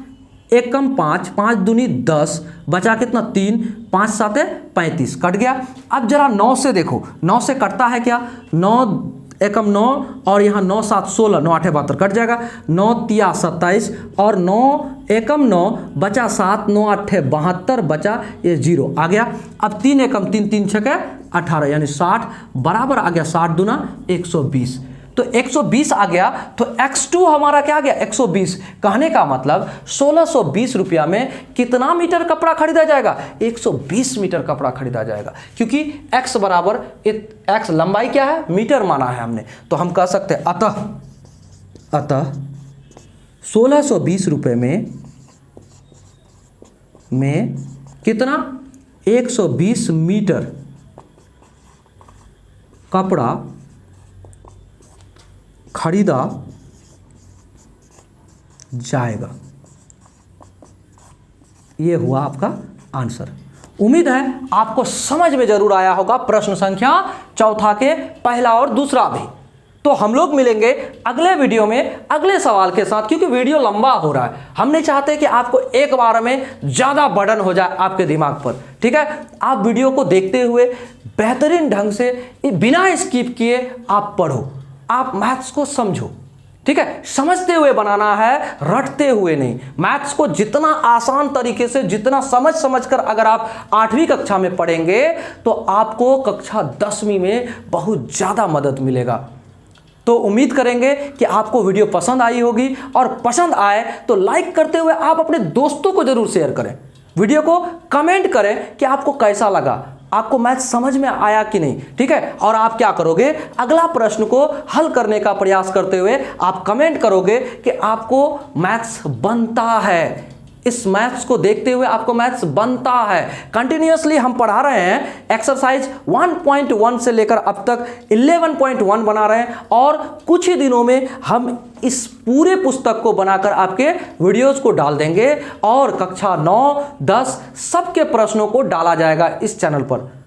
एकम 5, 5 दूनी 10, बचा कितना 3, 5 7 35, कट गया। अब जरा 9 से देखो, 9 से कटता है क्या, 9 एकम 9 और यहाँ 9 7 16, 9 8 72 कट जाएगा, 9 तिया 27 और 9 एकम 9 बचा 7, 9 8 72 बचा ये 0 आ गया। अब 3 एकम 3, 3 6 18 यानी 60 बराबर आ गया 60 दूना 120, तो 120 आ गया। तो x2 हमारा क्या आ गया 120। कहने का मतलब 1620 रुपया में कितना मीटर कपड़ा खरीदा जाएगा, 120 मीटर कपड़ा खरीदा जाएगा, क्योंकि x बराबर x लंबाई क्या है मीटर माना है हमने। तो हम कह सकते हैं अतः 1620 रुपये में कितना 120 मीटर कपड़ा खरीदा जाएगा। ये हुआ आपका आंसर। उम्मीद है आपको समझ में जरूर आया होगा प्रश्न संख्या चौथा के पहला और दूसरा भी। तो हम लोग मिलेंगे अगले वीडियो में अगले सवाल के साथ, क्योंकि वीडियो लंबा हो रहा है। हम नहीं चाहते कि आपको एक बार में ज़्यादा बर्डन हो जाए आपके दिमाग पर। ठीक है, आप वीडियो को देखते हुए बेहतरीन ढंग से बिना स्किप किए आप पढ़ो, आप मैथ्स को समझो। ठीक है, समझते हुए बनाना है, रटते हुए नहीं। मैथ्स को जितना आसान तरीके से, जितना समझ कर अगर आप 8वीं कक्षा में पढ़ेंगे तो आपको कक्षा 10वीं में बहुत ज़्यादा मदद मिलेगा। तो उम्मीद करेंगे कि आपको वीडियो पसंद आई होगी, और पसंद आए तो लाइक करते हुए आप अपने दोस्तों को जरूर शेयर करें। वीडियो को कमेंट करें कि आपको कैसा लगा, आपको मैथ समझ में आया कि नहीं। ठीक है, और आप क्या करोगे, अगला प्रश्न को हल करने का प्रयास करते हुए आप कमेंट करोगे कि आपको मैथ्स बनता है। इस मैथ्स को देखते हुए आपको मैथ्स बनता है। कंटिन्यूअसली हम पढ़ा रहे हैं, एक्सरसाइज 1.1 से लेकर अब तक 11.1 बना रहे हैं, और कुछ ही दिनों में हम इस पूरे पुस्तक को बनाकर आपके वीडियोस को डाल देंगे और कक्षा 9, 10 सबके प्रश्नों को डाला जाएगा इस चैनल पर।